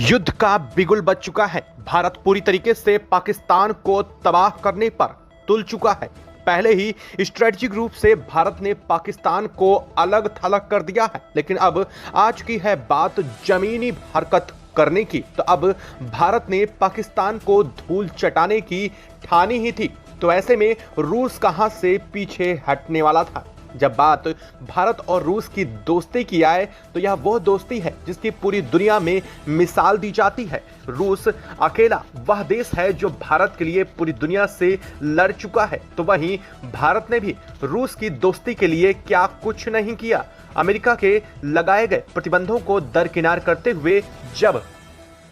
युद्ध का बिगुल बज चुका है। भारत पूरी तरीके से पाकिस्तान को तबाह करने पर तुल चुका है। पहले ही स्ट्रेटेजिक रूप से भारत ने पाकिस्तान को अलग थलग कर दिया है, लेकिन अब आ चुकी है बात जमीनी हरकत करने की। तो अब भारत ने पाकिस्तान को धूल चटाने की ठानी ही थी। तो ऐसे में रूस कहां से पीछे हटने वाला था। जब बात भारत और रूस की दोस्ती की आए तो यह वह दोस्ती है जिसकी पूरी दुनिया में मिसाल दी जाती है। रूस अकेला वह देश है जो भारत के लिए पूरी दुनिया से लड़ चुका है। तो वहीं भारत ने भी रूस की दोस्ती के लिए क्या कुछ नहीं किया। अमेरिका के लगाए गए प्रतिबंधों को दरकिनार करते हुए जब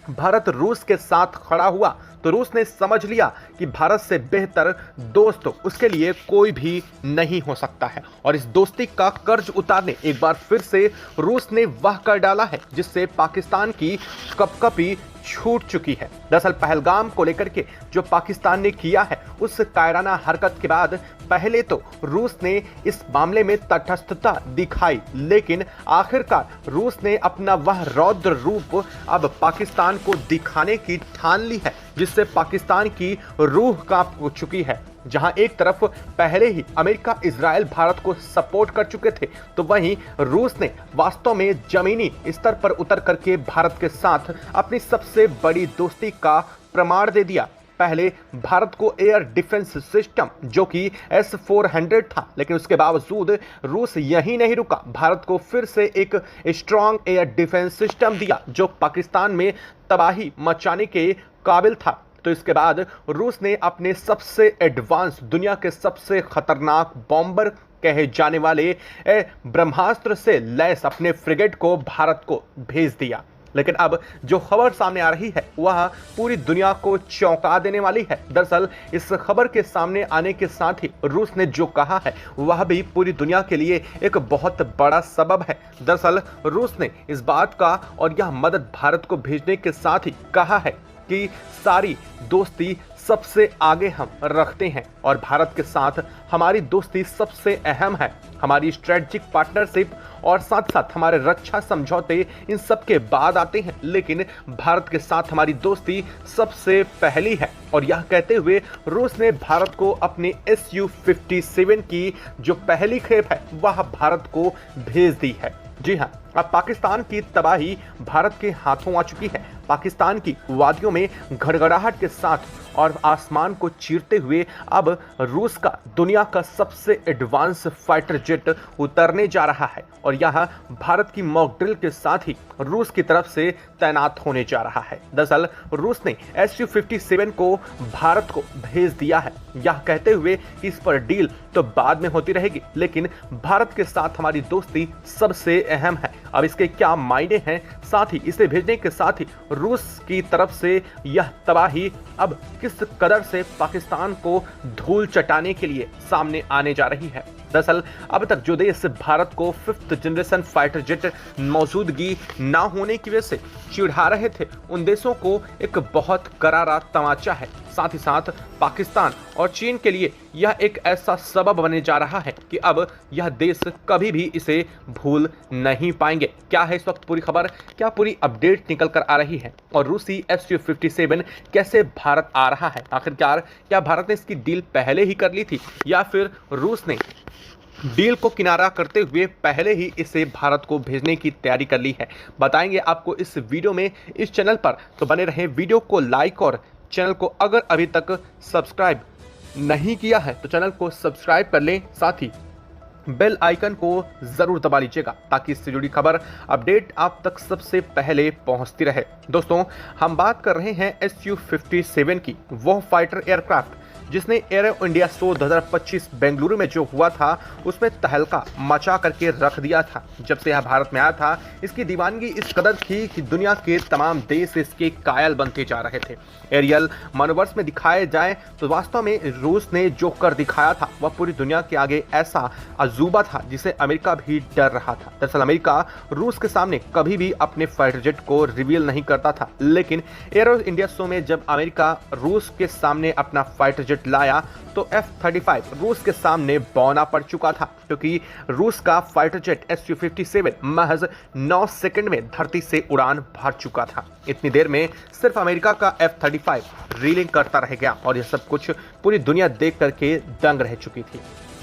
भारत रूस के साथ खड़ा हुआ तो रूस ने समझ लिया कि भारत से बेहतर दोस्त उसके लिए कोई भी नहीं हो सकता है। और इस दोस्ती का कर्ज उतारने एक बार फिर से रूस ने वह कर डाला है जिससे पाकिस्तान की कपकपी छूट चुकी है। दरअसल पहलगाम को लेकर के जो पाकिस्तान ने किया है उस कायराना हरकत के बाद पहले तो रूस ने इस मामले में तटस्थता दिखाई, लेकिन आखिरकार रूस ने अपना वह रौद्र रूप अब पाकिस्तान को दिखाने की ठान ली है, जिससे पाकिस्तान की रूह कांप चुकी है। जहां एक तरफ पहले ही अमेरिका, इजराइल भारत को सपोर्ट कर चुके थे, तो वहीं रूस ने वास्तव में जमीनी स्तर पर उतर करके भारत के साथ अपनी सबसे बड़ी दोस्ती का प्रमाण दे दिया। पहले भारत को एयर डिफेंस सिस्टम जो कि S-400 था, लेकिन उसके बावजूद रूस यहीं नहीं रुका। भारत को फिर से एक स्ट्रॉन्ग एयर डिफेंस सिस्टम दिया जो पाकिस्तान में तबाही मचाने के काबिल था। तो इसके बाद रूस ने अपने सबसे एडवांस, दुनिया के सबसे खतरनाक बॉम्बर कहे जाने वाले ब्रह्मास्त्र से लैस अपने फ्रिगेट को भारत को भेज दिया। लेकिन अब जो खबर सामने आ रही है वह पूरी दुनिया को चौंका देने वाली है। दरअसल इस खबर के सामने आने के साथ ही रूस ने जो कहा है वह भी पूरी दुनिया के लिए एक बहुत बड़ा सबब है। दरअसल रूस ने इस बात का और यह मदद भारत को भेजने के साथ ही कहा है कि सारी दोस्ती सबसे आगे हम रखते हैं और भारत के साथ हमारी दोस्ती सबसे अहम है। हमारी स्ट्रेटेजिक पार्टनरशिप और साथ साथ हमारे रक्षा समझौते इन सब के बाद आते हैं, लेकिन भारत के साथ हमारी दोस्ती सबसे पहली है। और यह कहते हुए रूस ने भारत को अपने Su-57 की जो पहली खेप है वह भारत को भेज दी है। जी हाँ, अब पाकिस्तान की तबाही भारत के हाथों आ चुकी है। पाकिस्तान की वादियों में गड़गड़ाहट के साथ और आसमान को चीरते हुए अब रूस का दुनिया का सबसे एडवांस फाइटर जेट उतरने जा रहा है और यह भारत की मॉक ड्रिल के साथ ही रूस की तरफ से तैनात होने जा रहा है। दरअसल रूस ने Su-57 को भारत को भेज दिया है, यह कहते हुए कि इस पर डील तो बाद में होती रहेगी, लेकिन भारत के साथ हमारी दोस्ती सबसे अहम है। अब इसके क्या मायने हैं, साथ ही इसे भेजने के साथ ही रूस की तरफ से यह तबाही अब किस कदर से पाकिस्तान को धूल चटाने के लिए सामने आने जा रही है। दरअसल अब तक जो देश भारत को 5th जनरेशन फाइटर जेट मौजूदगी ना होने की वजह से चिढ़ा रहे थे, उन देशों को एक बहुत करारा तमाचा है। साथ ही साथ पाकिस्तान और चीन के लिए यह एक ऐसा सबब बनने जा रहा है कि अब यह देश कभी भी इसे भूल नहीं पाएंगे। क्या है इस वक्त पूरी खबर, क्या पूरी अपडेट निकल कर आ रही है और रूसी Su-57 कैसे भारत आ रहा है? आखिरकार क्या भारत ने इसकी डील पहले ही कर ली थी या फिर रूस ने डील को किनारा करते हुए पहले ही इसे भारत को भेजने की तैयारी कर ली है? बताएंगे आपको इस वीडियो में, इस चैनल पर। तो बने रहें, वीडियो को लाइक और चैनल को अगर अभी तक सब्सक्राइब नहीं किया है तो चैनल को सब्सक्राइब कर लें, साथ ही बेल आइकन को जरूर दबा लीजिएगा ताकि इससे जुड़ी खबर अपडेट आप तक सबसे पहले पहुंचती रहे। दोस्तों, हम बात कर रहे हैं Su-57 की, वह फाइटर एयरक्राफ्ट जिसने एरो इंडिया शो 2025 बेंगलुरु में जो हुआ था उसमें तहलका मचा करके रख दिया था। जब से यह भारत में आया था इसकी दीवानगी इस कदर थी कि दुनिया के तमाम देश इसके कायल बनते जा रहे थे। एरियल मनोवर्स में दिखाए जाए तो वास्तव में रूस ने जो कर दिखाया था वह पूरी दुनिया के आगे ऐसा अजूबा था जिसे अमेरिका भी डर रहा था। दरअसल अमेरिका रूस के सामने कभी भी अपने फाइटर जेट को रिवील नहीं करता था, लेकिन एरो इंडिया शो में जब अमेरिका रूस के सामने अपना फाइटर जेट जेट लाया तो F-35 रूस के सामने बौना पड़ चुका था, क्योंकि रूस का फाइटर जेट Su-57 महज 9 सेकंड में धरती से उड़ान भर चुका था। इतनी देर में सिर्फ अमेरिका का F-35 रीलिंग करता रह गया और यह सब कुछ पूरी दुनिया देख करके दंग रह चुकी थी,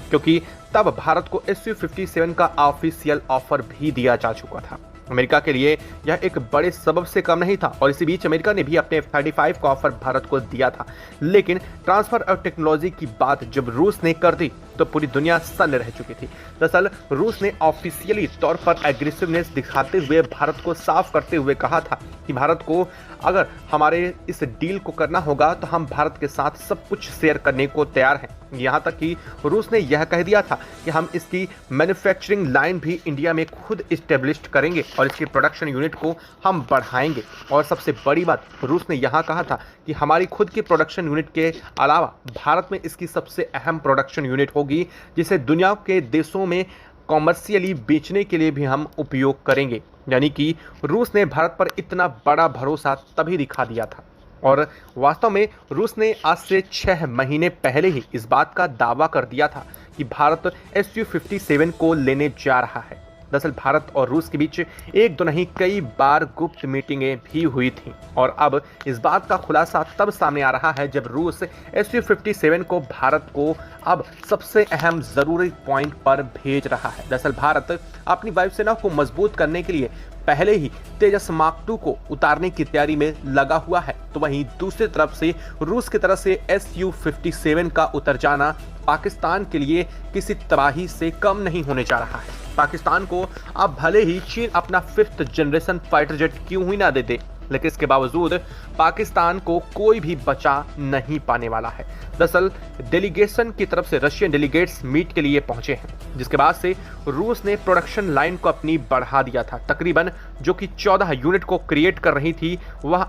क्योंकि तब भारत को Su-57 का ऑफिशियल ऑफर भी दिया जा चुका था। अमेरिका के लिए यह एक बड़े सबब से कम नहीं था और इसी बीच अमेरिका ने भी अपने F-35 का ऑफर भारत को दिया था। लेकिन ट्रांसफर ऑफ टेक्नोलॉजी की बात जब रूस ने कर दी तो पूरी दुनिया सन्न रह चुकी थी। दरअसल रूस ने ऑफिशियली तौर पर एग्रेसिवनेस दिखाते हुए भारत को साफ करते हुए कहा था कि भारत को अगर हमारे इस डील को करना होगा तो हम भारत के साथ सब कुछ शेयर करने को तैयार हैं। यहाँ तक कि रूस ने यह कह दिया था कि हम इसकी मैन्युफैक्चरिंग लाइन भी इंडिया में खुद इस्टेब्लिश करेंगे और इसकी प्रोडक्शन यूनिट को हम बढ़ाएंगे। और सबसे बड़ी बात, रूस ने यहाँ कहा था कि हमारी खुद की प्रोडक्शन यूनिट के अलावा भारत में इसकी सबसे अहम प्रोडक्शन यूनिट होगी, जिसे दुनिया के देशों में कॉमर्शियली बेचने के लिए भी हम उपयोग करेंगे। यानी कि रूस ने भारत पर इतना बड़ा भरोसा तभी दिखा दिया था। और वास्तव में रूस ने आज से 6 महीने पहले ही इस बात का दावा कर दिया था कि भारत Su-57 को लेने जा रहा है। दरअसल भारत और रूस के बीच एक दो नहीं कई बार गुप्त मीटिंगें भी हुई थीं और अब इस बात का खुलासा तब सामने आ रहा है जब रूस Su-57 को भारत को अब सबसे अहम जरूरी पॉइंट पर भेज रहा है। दरअसल भारत अपनी वायुसेना को मजबूत करने के लिए पहले ही तेजस मार्क 2 को उतारने की तैयारी में लगा हुआ है, तो वहीं दूसरी तरफ से रूस की तरफ से Su-57 का उतर जाना पाकिस्तान के लिए किसी तबाही से कम नहीं होने जा रहा है। पाकिस्तान को अब भले ही चीन अपना 5th जनरेशन फाइटर जेट क्यों ही ना दे दे, लेकिन इसके बावजूद पाकिस्तान को कोई भी बचा नहीं पाने वाला है। दरअसल डेलीगेशन की तरफ से रशियन डेलीगेट्स मीट के लिए पहुंचे हैं, जिसके बाद से रूस ने प्रोडक्शन लाइन को अपनी बढ़ा दिया था। तकरीबन जो कि 14 यूनिट को क्रिएट कर रही थी, वह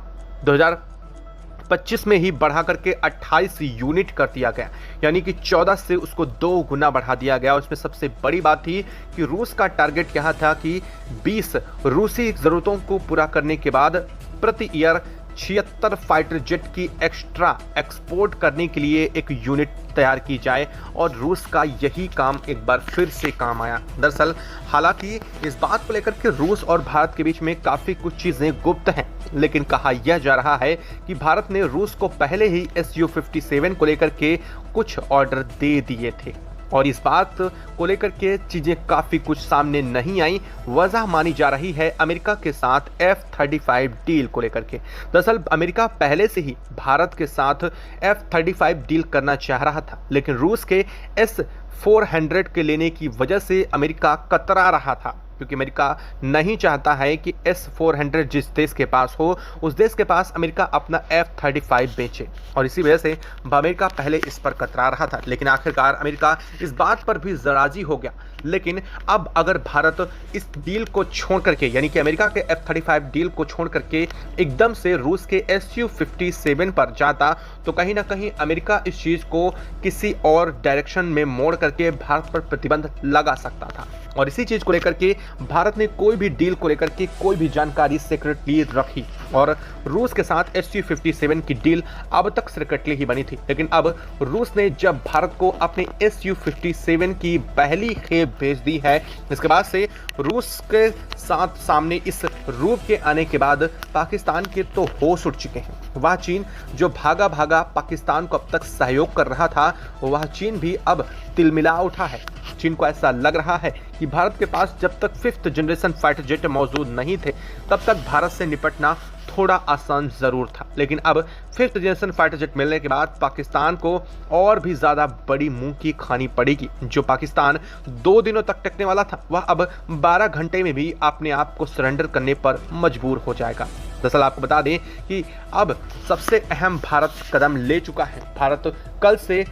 2025 में ही बढ़ा करके 28 यूनिट कर दिया गया, यानी कि 14 से उसको 2 गुना बढ़ा दिया गया। उसमें सबसे बड़ी बात थी कि रूस का टारगेट क्या था कि 20 रूसी ज़रूरतों को पूरा करने के बाद प्रति ईयर 76 फाइटर जेट की एक्स्ट्रा एक्सपोर्ट करने के लिए एक यूनिट तैयार की जाए और रूस का यही काम एक बार फिर से काम आया। दरअसल हालांकि इस बात को लेकर के रूस और भारत के बीच में काफ़ी कुछ चीज़ें गुप्त हैं, लेकिन कहा यह जा रहा है कि भारत ने रूस को पहले ही Su-57 को लेकर के कुछ ऑर्डर दे दिए थे और इस बात को लेकर के चीजें काफी कुछ सामने नहीं आई। वजह मानी जा रही है अमेरिका के साथ F-35 डील को लेकर के। दरअसल अमेरिका पहले से ही भारत के साथ F-35 डील करना चाह रहा था, लेकिन रूस के S-400 के लेने की वजह से अमेरिका कतरा रहा था, क्योंकि अमेरिका नहीं चाहता है कि S-400 जिस देश के पास हो उस देश के पास अमेरिका अपना F-35 बेचे, और इसी वजह से अमेरिका पहले इस पर कतरा रहा था। लेकिन आखिरकार अमेरिका इस बात पर भी राजी हो गया। लेकिन अब अगर भारत इस डील को छोड़ करके, यानी कि अमेरिका के F-35 डील को छोड़ करके एकदम से रूस के Su-57 पर जाता, तो कहीं ना कहीं अमेरिका इस चीज़ को किसी और डायरेक्शन में मोड़ करके भारत पर प्रतिबंध लगा सकता था। और इसी चीज़ को लेकर के भारत ने कोई भी डील को लेकर के कोई भी जानकारी सीक्रेटली रखी और रूस के साथ Su-57 की डील अब तक सीक्रेटली ही बनी थी। लेकिन अब रूस ने जब भारत को अपने Su-57 की पहली खेप भेज दी है, इसके बाद से रूस के साथ सामने इस रूप के आने के बाद पाकिस्तान के तो होश उड़ चुके हैं। वह चीन जो भागा भागा पाकिस्तान को अब तक सहयोग कर रहा था, वह चीन भी अब तिलमिला उठा है। चीन को ऐसा लग रहा है कि भारत के पास जब तक 5th जनरेशन फाइटर जेट मौजूद नहीं थे, तब तक भारत से निपटना थोड़ा आसान जरूर था। लेकिन अब 5th जनरेशन फाइटर जेट मिलने के बाद पाकिस्तान को और भी ज्यादा बड़ी मुंह की खानी पड़ेगी। जो पाकिस्तान 2 दिनों तक टिकने वाला था, वह अब 12 घंटे में भी अपने आप को सरेंडर करने पर मजबूर हो जाएगा। दरअसल आपको बता दें कि अब सबसे अहम भारत कदम ले चुका है। भारत कल से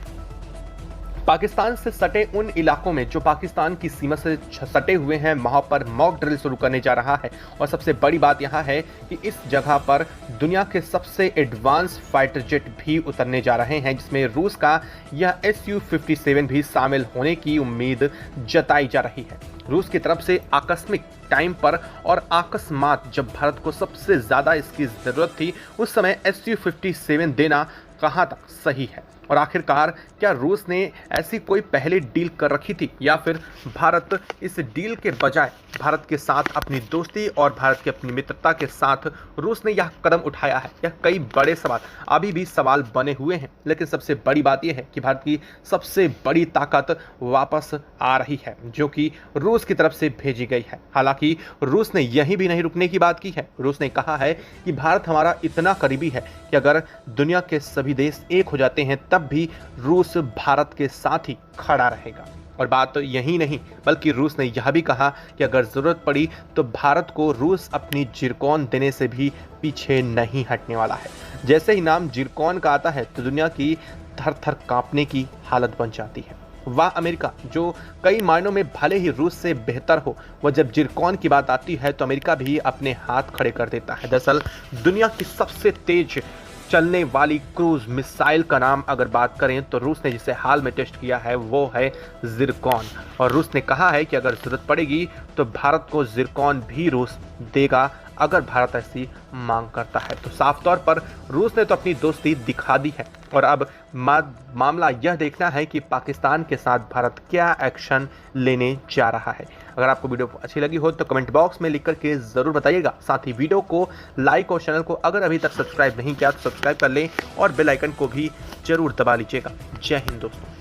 पाकिस्तान से सटे उन इलाकों में जो पाकिस्तान की सीमा से सटे हुए हैं, वहां पर मॉक ड्रिल शुरू करने जा रहा है। और सबसे बड़ी बात यहां है कि इस जगह पर दुनिया के सबसे एडवांस फाइटर जेट भी उतरने जा रहे हैं, जिसमें रूस का यह Su-57 भी शामिल होने की उम्मीद जताई जा रही है। रूस की तरफ से आकस्मिक टाइम पर और अकस्मात जब भारत को सबसे ज्यादा इसकी जरूरत थी, उस समय Su-57 देना कहां तक सही है। और आखिरकार क्या रूस ने ऐसी कोई पहले डील कर रखी थी या फिर भारत इस डील के बजाय भारत के साथ अपनी दोस्ती और भारत की अपनी मित्रता के साथ रूस ने यह कदम उठाया है? यह कई बड़े सवाल अभी भी सवाल बने हुए हैं, लेकिन सबसे बड़ी बात यह है कि भारत की सबसे बड़ी ताकत वापस आ रही है जो कि रूस की तरफ से भेजी गई है। हालांकि रूस ने यहीं भी नहीं रुकने की बात की है। रूस ने कहा है कि भारत हमारा इतना करीबी है कि अगर दुनिया के सभी देश एक हो जाते हैं तब भी रूस भारत के साथ ही खड़ा रहेगा। और बात यही नहीं बल्कि रूस ने यह भी कहा कि अगर जरूरत पड़ी तो भारत को रूस अपनी जिरकॉन देने से भी पीछे नहीं हटने वाला है। जैसे ही नाम जिरकॉन का आता है तो दुनिया की थर थर कांपने की हालत बन जाती है। वह अमेरिका जो कई मायनों में भले ही रूस से बेहतर हो, वह जब जिरकॉन की बात आती है तो अमेरिका भी अपने हाथ खड़े कर देता है। दरअसल दुनिया की सबसे तेज चलने वाली क्रूज मिसाइल का नाम अगर बात करें तो रूस ने जिसे हाल में टेस्ट किया है वो है जिरकॉन। और रूस ने कहा है कि अगर जरूरत पड़ेगी तो भारत को जिरकॉन भी रूस देगा अगर भारत ऐसी मांग करता है। तो साफ तौर पर रूस ने तो अपनी दोस्ती दिखा दी है और अब मामला यह देखना है कि पाकिस्तान के साथ भारत क्या एक्शन लेने जा रहा है। अगर आपको वीडियो अच्छी लगी हो तो कमेंट बॉक्स में लिख करके ज़रूर बताइएगा। साथ ही वीडियो को लाइक और चैनल को अगर अभी तक सब्सक्राइब नहीं किया तो सब्सक्राइब कर लें और बेल आइकन को भी जरूर दबा लीजिएगा। जय हिंद दोस्तों।